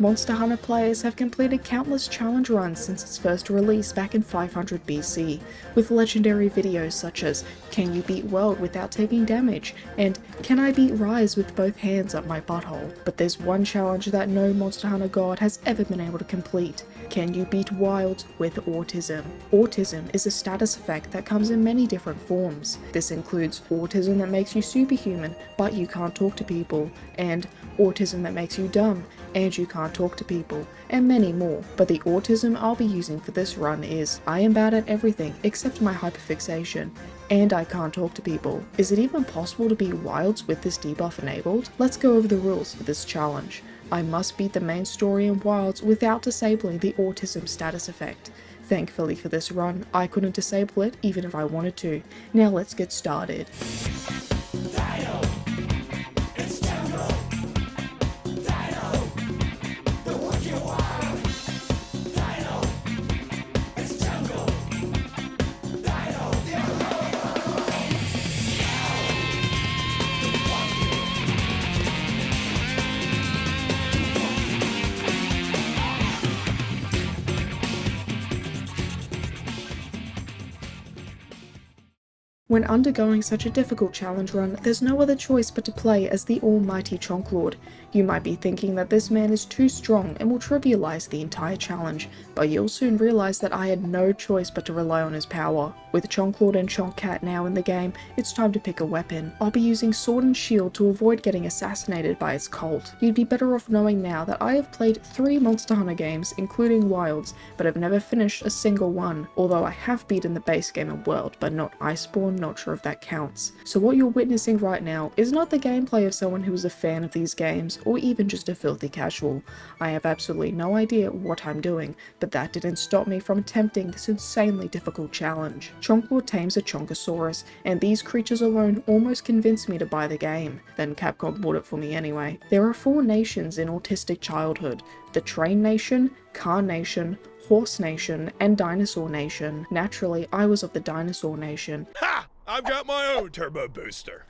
Monster Hunter players have completed countless challenge runs since its first release back in 500 BC, with legendary videos such as "Can you beat World without taking damage?" and "Can I beat Rise with both hands up my butthole?" But there's one challenge that no Monster Hunter god has ever been able to complete. Can you beat Wild with autism? Autism is a status effect that comes in many different forms. This includes autism that makes you superhuman, but you can't talk to people, and autism that makes you dumb, and you can't talk to people, and many more. But the autism I'll be using for this run is, I am bad at everything except my hyperfixation, and I can't talk to people. Is it even possible to beat Wilds with this debuff enabled? Let's go over the rules for this challenge. I must beat the main story in Wilds without disabling the autism status effect. Thankfully for this run, I couldn't disable it even if I wanted to. Now let's get started. When undergoing such a difficult challenge run, there's no other choice but to play as the almighty Chonklord. You might be thinking that this man is too strong and will trivialize the entire challenge, but you'll soon realize that I had no choice but to rely on his power. With Chonklord and Chonkcat now in the game, it's time to pick a weapon. I'll be using Sword and Shield to avoid getting assassinated by his cult. You'd be better off knowing now that I have played 3 Monster Hunter games, including Wilds, but have never finished a single one, although I have beaten the base game and World, but not Iceborne. Not sure if that counts. So what you're witnessing right now is not the gameplay of someone who is a fan of these games, or even just a filthy casual. I have absolutely no idea what I'm doing, but that didn't stop me from attempting this insanely difficult challenge. Chonklord tames a Chonkosaurus, and these creatures alone almost convinced me to buy the game. Then Capcom bought it for me anyway. There are 4 nations in Autistic Childhood: the Train Nation, Car Nation, Horse Nation, and Dinosaur Nation. Naturally, I was of the Dinosaur Nation. Ha! I've got my own turbo booster.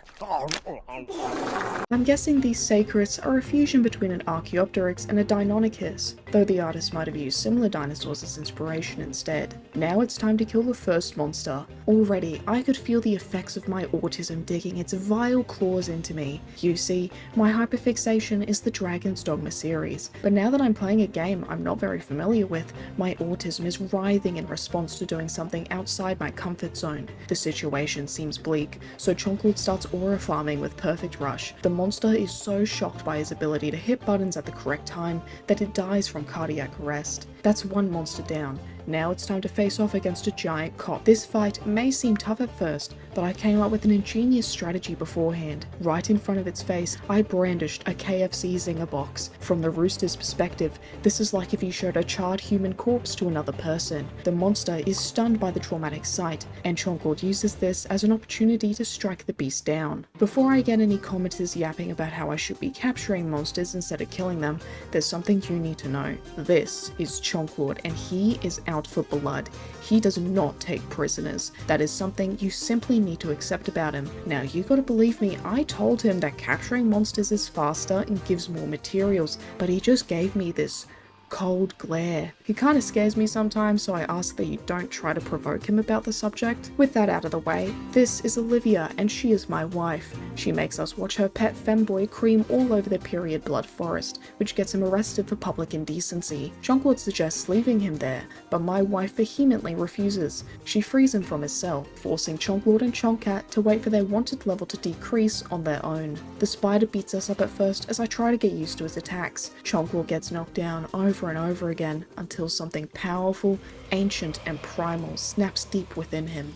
I'm guessing these Sacrets are a fusion between an Archaeopteryx and a Deinonychus, though the artist might have used similar dinosaurs as inspiration instead. Now it's time to kill the first monster. Already, I could feel the effects of my autism digging its vile claws into me. You see, my hyperfixation is the Dragon's Dogma series, but now that I'm playing a game I'm not very familiar with, my autism is writhing in response to doing something outside my comfort zone. The situation seems bleak, so Chonklord starts aura farming with Perfect Rush. The monster is so shocked by his ability to hit buttons at the correct time that it dies from cardiac arrest. That's one monster down. Now it's time to face off against a giant cop. This fight may seem tough at first, but I came up with an ingenious strategy beforehand. Right in front of its face, I brandished a KFC Zinger box. From the rooster's perspective, this is like if you showed a charred human corpse to another person. The monster is stunned by the traumatic sight, and Chonklord uses this as an opportunity to strike the beast down. Before I get any commenters yapping about how I should be capturing monsters instead of killing them, there's something you need to know. This is Chonklord, and he is out for blood. He does not take prisoners. That is something you simply need to accept about him. Now you gotta believe me, I told him that capturing monsters is faster and gives more materials, but he just gave me this cold glare. He kinda scares me sometimes, so I ask that you don't try to provoke him about the subject. With that out of the way, this is Olivia, and she is my wife. She makes us watch her pet femboy cream all over the period blood forest, which gets him arrested for public indecency. Chonklord suggests leaving him there, but my wife vehemently refuses. She frees him from his cell, forcing Chonklord and Chonkcat to wait for their wanted level to decrease on their own. The spider beats us up at first as I try to get used to his attacks. Chonklord gets knocked down over and over again until something powerful, ancient, and primal snaps deep within him.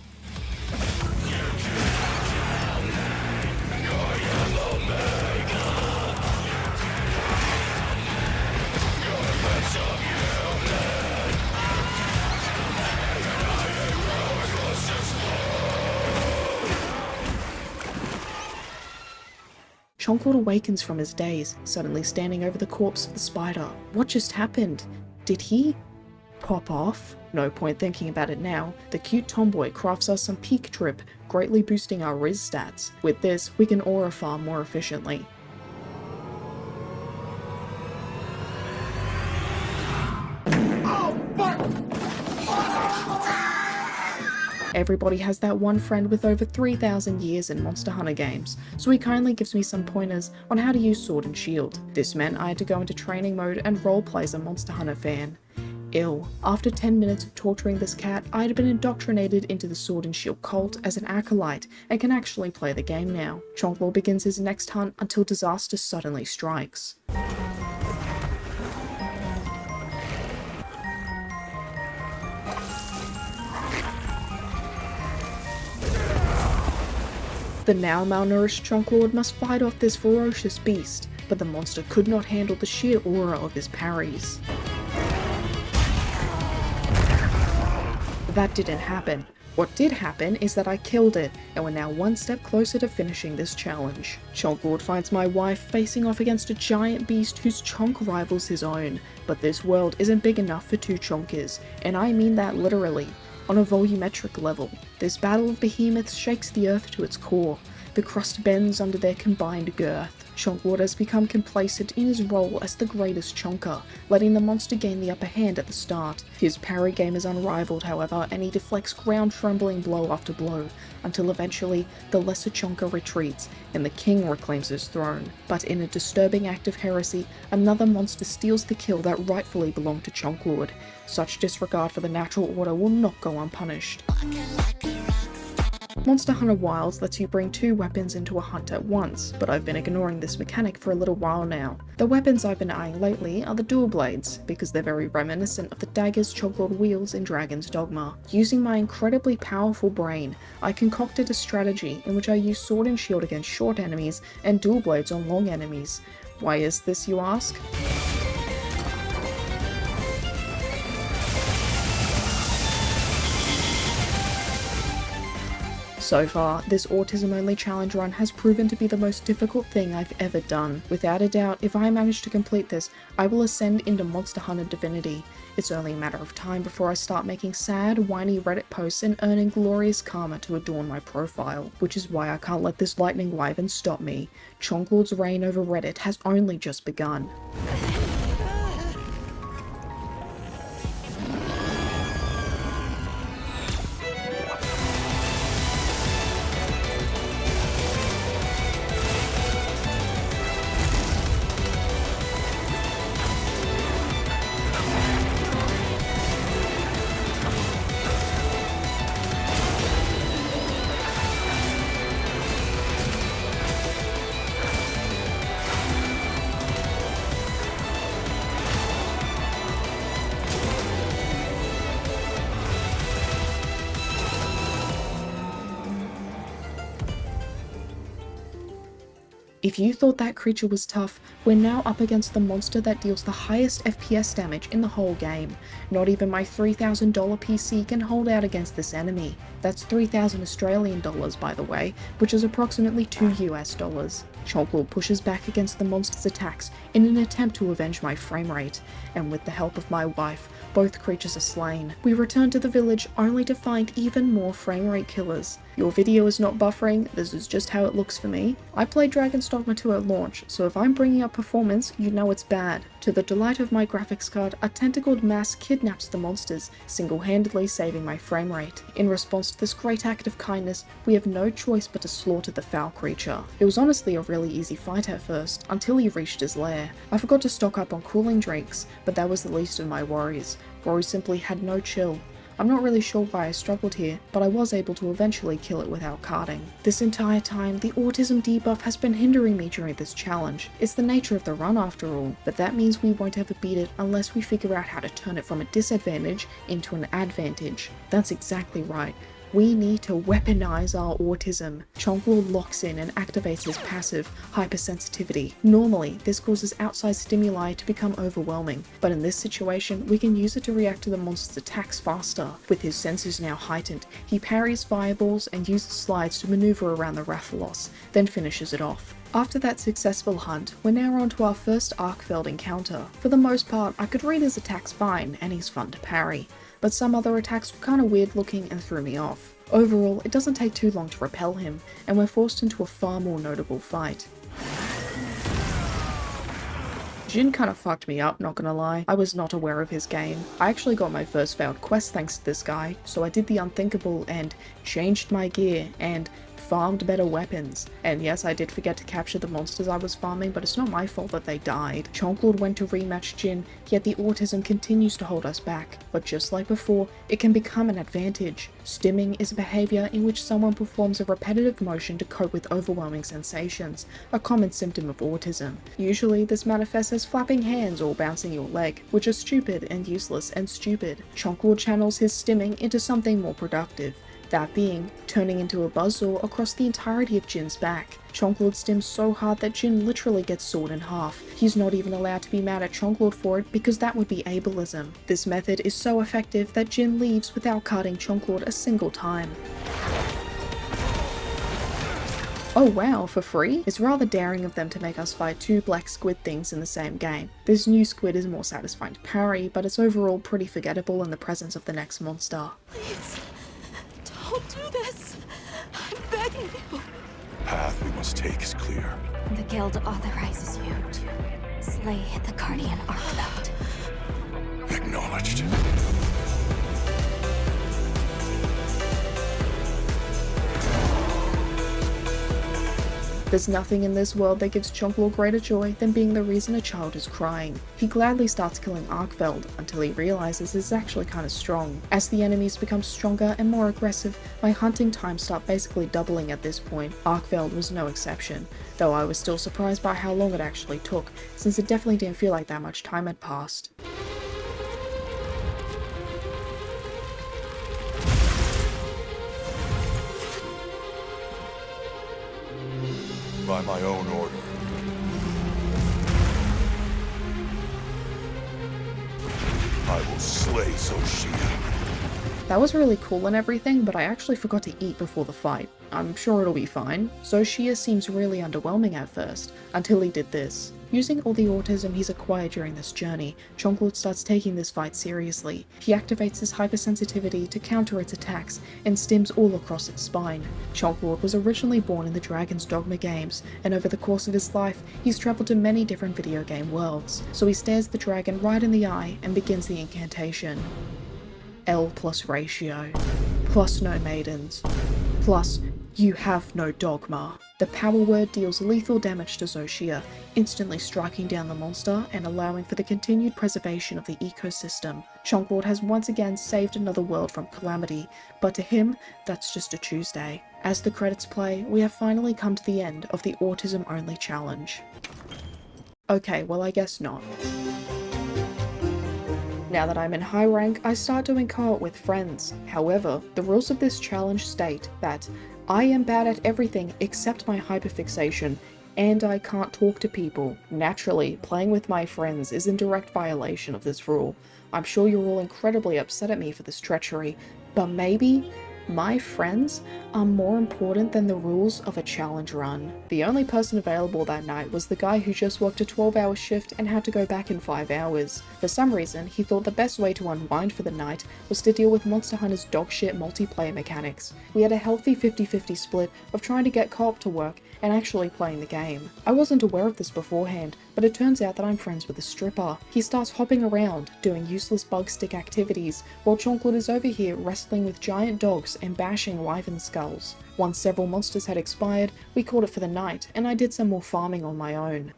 Chonklord awakens from his daze, suddenly standing over the corpse of the spider. What just happened? Did he pop off? No point thinking about it now. The cute tomboy crafts us some peak drip, greatly boosting our Riz stats. With this, we can aura farm more efficiently. Everybody has that one friend with over 3,000 years in Monster Hunter games, so he kindly gives me some pointers on how to use Sword and Shield. This meant I had to go into training mode and roleplay as a Monster Hunter fan. Ill. After 10 minutes of torturing this cat, I had been indoctrinated into the Sword and Shield cult as an acolyte and can actually play the game now. Chonklord begins his next hunt until disaster suddenly strikes. The now malnourished Chonklord must fight off this ferocious beast, but the monster could not handle the sheer aura of his parries. That didn't happen. What did happen is that I killed it, and we're now one step closer to finishing this challenge. Chonklord finds my wife facing off against a giant beast whose chonk rivals his own, but this world isn't big enough for two chonkers, and I mean that literally. On a volumetric level, this battle of behemoths shakes the earth to its core. The crust bends under their combined girth. Chonklord has become complacent in his role as the greatest chonker, letting the monster gain the upper hand at the start. His parry game is unrivaled, however, and he deflects ground-trembling blow after blow, until eventually the lesser chonker retreats and the king reclaims his throne. But in a disturbing act of heresy, another monster steals the kill that rightfully belonged to Chonklord. Such disregard for the natural order will not go unpunished. Monster Hunter Wilds lets you bring two weapons into a hunt at once, but I've been ignoring this mechanic for a little while now. The weapons I've been eyeing lately are the dual blades, because they're very reminiscent of the daggers Chonklord wields in Dragon's Dogma. Using my incredibly powerful brain, I concocted a strategy in which I use Sword and Shield against short enemies and dual blades on long enemies. Why is this, you ask? So far, this autism-only challenge run has proven to be the most difficult thing I've ever done. Without a doubt, if I manage to complete this, I will ascend into Monster Hunter Divinity. It's only a matter of time before I start making sad, whiny Reddit posts and earning glorious karma to adorn my profile, which is why I can't let this lightning wyvern stop me. Chonklord's reign over Reddit has only just begun. If you thought that creature was tough, we're now up against the monster that deals the highest FPS damage in the whole game. Not even my $3,000 PC can hold out against this enemy. That's 3,000 Australian dollars, by the way, which is approximately $2 US. Chonklord pushes back against the monster's attacks in an attempt to avenge my frame rate, and with the help of my wife, both creatures are slain. We return to the village only to find even more frame rate killers. Your video is not buffering, this is just how it looks for me. I played Dragon's Dogma 2 at launch, so if I'm bringing up performance, you know it's bad. To the delight of my graphics card, a tentacled mass kidnaps the monsters, single-handedly saving my frame rate. In response to this great act of kindness, we have no choice but to slaughter the foul creature. It was honestly a really easy fight at first, until he reached his lair. I forgot to stock up on cooling drinks, but that was the least of my worries. Rory simply had no chill. I'm not really sure why I struggled here, but I was able to eventually kill it without carding. This entire time, the autism debuff has been hindering me during this challenge. It's the nature of the run after all, but that means we won't ever beat it unless we figure out how to turn it from a disadvantage into an advantage. That's exactly right. We need to weaponize our autism. Chonklord locks in and activates his passive, hypersensitivity. Normally, this causes outside stimuli to become overwhelming, but in this situation, we can use it to react to the monster's attacks faster. With his senses now heightened, he parries fireballs and uses slides to maneuver around the Rathalos, then finishes it off. After that successful hunt, we're now on to our first Arkfeld encounter. For the most part, I could read his attacks fine, and he's fun to parry, but some other attacks were kinda weird looking and threw me off. Overall, it doesn't take too long to repel him, and we're forced into a far more notable fight. Jin kinda fucked me up, not gonna lie. I was not aware of his game. I actually got my first failed quest thanks to this guy, so I did the unthinkable and changed my gear and farmed better weapons. And yes, I did forget to capture the monsters I was farming, but it's not my fault that they died. Chonklord went to rematch Jin, yet the autism continues to hold us back. But just like before, it can become an advantage. Stimming is a behavior in which someone performs a repetitive motion to cope with overwhelming sensations, a common symptom of autism. Usually, this manifests as flapping hands or bouncing your leg, which are stupid and useless and stupid. Chonklord channels his stimming into something more productive. That being, turning into a buzzsaw across the entirety of Jin's back. Chonklord stims so hard that Jin literally gets sawed in half. He's not even allowed to be mad at Chonklord for it because that would be ableism. This method is so effective that Jin leaves without carding Chonklord a single time. Oh wow, for free? It's rather daring of them to make us fight two black squid things in the same game. This new squid is more satisfying to parry, but it's overall pretty forgettable in the presence of the next monster. Please, don't do this. I'm begging you. The path we must take is clear. The guild authorizes you to slay the guardian Archveld. Acknowledged. There's nothing in this world that gives Chonklord greater joy than being the reason a child is crying. He gladly starts killing Archveld until he realizes it's actually kinda strong. As the enemies become stronger and more aggressive, my hunting times start basically doubling at this point. Archveld was no exception, though I was still surprised by how long it actually took, since it definitely didn't feel like that much time had passed. By my own order. I will slay Xochitl. That was really cool and everything, but I actually forgot to eat before the fight. I'm sure it'll be fine. Xochitl seems really underwhelming at first, until he did this. Using all the autism he's acquired during this journey, Chonklord starts taking this fight seriously. He activates his hypersensitivity to counter its attacks and stims all across its spine. Chonklord was originally born in the Dragon's Dogma games, and over the course of his life, he's travelled to many different video game worlds. So he stares the dragon right in the eye and begins the incantation. L plus ratio, plus no maidens, plus you have no dogma. The power word deals lethal damage to Xochitl, instantly striking down the monster and allowing for the continued preservation of the ecosystem. Chonklord has once again saved another world from calamity, but to him, that's just a Tuesday. As the credits play, we have finally come to the end of the autism-only challenge. Okay, well I guess not. Now that I'm in high rank, I start doing co-op with friends. However, the rules of this challenge state that I am bad at everything except my hyperfixation, and I can't talk to people. Naturally, playing with my friends is in direct violation of this rule. I'm sure you're all incredibly upset at me for this treachery, but maybe my friends are more important than the rules of a challenge run. The only person available that night was the guy who just worked a 12-hour shift and had to go back in 5 hours. For some reason, he thought the best way to unwind for the night was to deal with Monster Hunter's dogshit multiplayer mechanics. We had a healthy 50-50 split of trying to get co-op to work and actually playing the game. I wasn't aware of this beforehand, but it turns out that I'm friends with a stripper. He starts hopping around, doing useless bug stick activities, while Chonklord is over here wrestling with giant dogs and bashing wyvern skulls. Once several monsters had expired, we called it for the night, and I did some more farming on my own.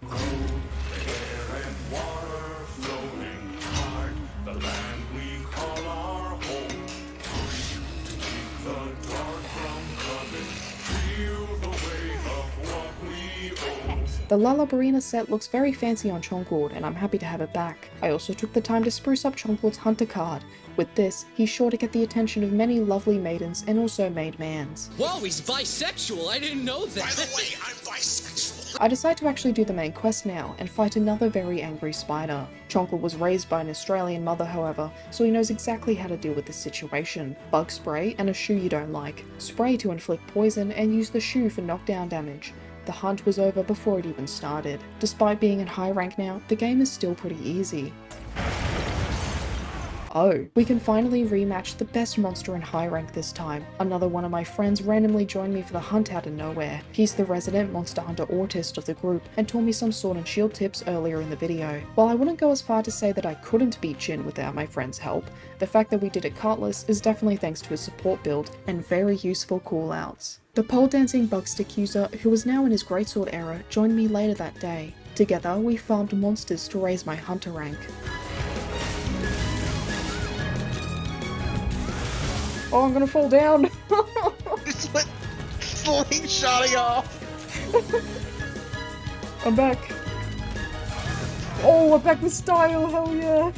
The Lullabarina set looks very fancy on Chonklord, and I'm happy to have it back. I also took the time to spruce up Chonklord's hunter card. With this, he's sure to get the attention of many lovely maidens and also maid mans. Whoa, he's bisexual! I didn't know that! By the way, I'm bisexual. I decide to actually do the main quest now, and fight another very angry spider. Chonklord was raised by an Australian mother, however, so he knows exactly how to deal with this situation. Bug spray and a shoe you don't like. Spray to inflict poison and use the shoe for knockdown damage. The hunt was over before it even started. Despite being in high rank now, the game is still pretty easy. Oh, we can finally rematch the best monster in high rank this time. Another one of my friends randomly joined me for the hunt out of nowhere. He's the resident Monster Hunter autist of the group and taught me some sword and shield tips earlier in the video. While I wouldn't go as far to say that I couldn't beat Jin without my friend's help, the fact that we did it cartless is definitely thanks to his support build and very useful callouts. The pole dancing bug stick user, who was now in his greatsword era, joined me later that day. Together, we farmed monsters to raise my hunter rank. Oh, I'm gonna fall down! It's like slingshotting off! I'm back. Oh, I'm back with style, hell yeah!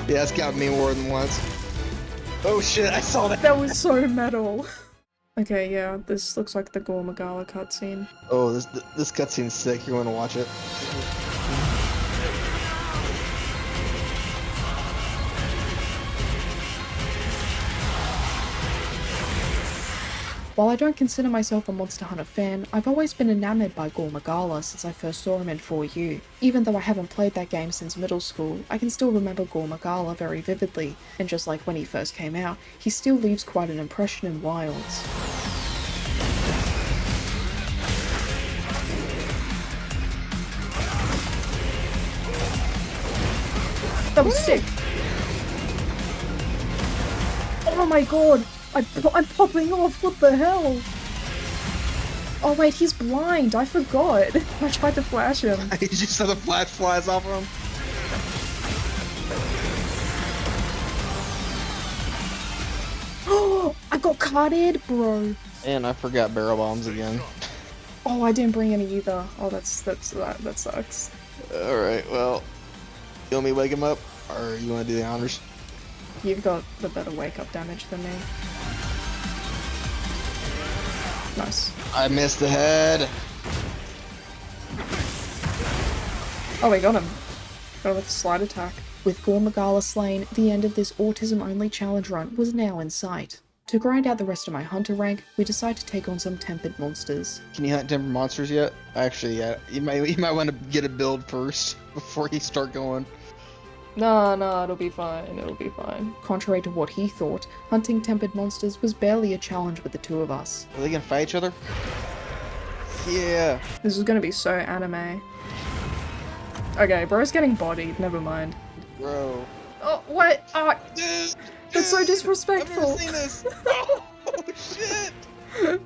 Yeah, it's got me more than once. Oh shit, I saw that! That was so metal. Okay, yeah, this looks like the Gormagala cutscene. Oh, this cutscene's sick, you're gonna watch it. While I don't consider myself a Monster Hunter fan, I've always been enamored by Gormagala since I first saw him in 4U. Even though I haven't played that game since middle school, I can still remember Gormagala very vividly, and just like when he first came out, he still leaves quite an impression in Wilds. That was sick! Oh my god! I'm popping off, what the hell? Oh wait, he's blind, I forgot. I tried to flash him. You just saw the flash flies off of him? Oh, I got carded, bro. And I forgot barrel bombs again. Oh, I didn't bring any either. Oh, that sucks. Alright, well, you want me to wake him up, or you want to do the honors? You've got the better wake-up damage than me. Nice. I missed the head. Oh, we got him. Got him with a slide attack. With Gormagala slain, the end of this autism-only challenge run was now in sight. To grind out the rest of my hunter rank, we decide to take on some tempered monsters. Can you hunt tempered monsters yet? Actually, yeah. You might want to get a build first before you start going. No, it'll be fine. Contrary to what he thought, hunting tempered monsters was barely a challenge with the two of us. Are they gonna fight each other? Yeah. This is gonna be so anime. Okay, bro's getting bodied, never mind. Bro. Oh, what? Oh, Dude, that's so disrespectful. I've never seen this. Oh, shit.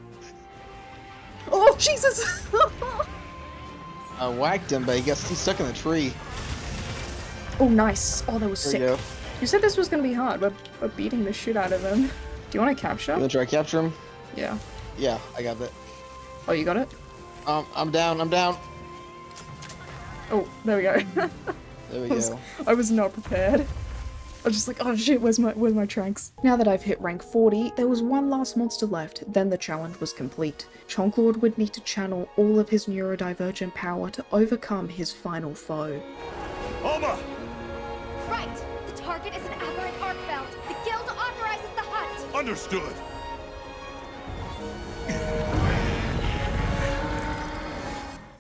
Oh, Jesus! I whacked him, but he's stuck in the tree. Oh, nice. Oh, that was There sick. you go. You said this was gonna be hard. We're beating the shit out of him. Do you want to capture? You wanna try to capture him? Yeah. Yeah, I got that. Oh, you got it? I'm down. Oh, there we go. There we go. I was not prepared. I was just like, oh shit, where's my tranks? Now that I've hit rank 40, there was one last monster left, then the challenge was complete. Chonklord would need to channel all of his neurodivergent power to overcome his final foe. Alma! Right! The target is an aberrant arcbound. The guild authorizes the hunt! Understood.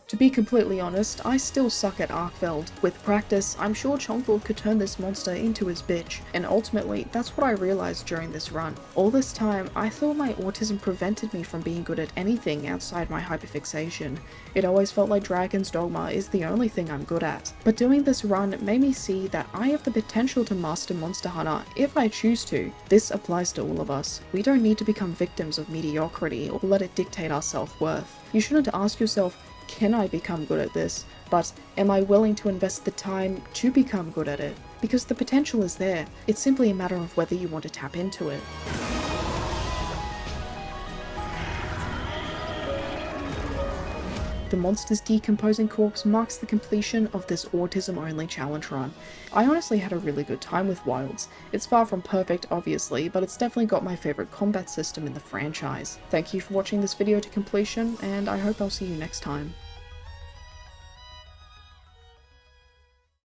To be completely honest, I still suck at Arkveld. With practice, I'm sure Chonklord could turn this monster into his bitch, and ultimately, that's what I realized during this run. All this time, I thought my autism prevented me from being good at anything outside my hyperfixation. It always felt like Dragon's Dogma is the only thing I'm good at. But doing this run made me see that I have the potential to master Monster Hunter if I choose to. This applies to all of us. We don't need to become victims of mediocrity or let it dictate our self-worth. You shouldn't ask yourself, can I become good at this? But am I willing to invest the time to become good at it? Because the potential is there. It's simply a matter of whether you want to tap into it. The monster's decomposing corpse marks the completion of this autism-only challenge run. I honestly had a really good time with Wilds. It's far from perfect, obviously, but it's definitely got my favourite combat system in the franchise. Thank you for watching this video to completion, and I hope I'll see you next time.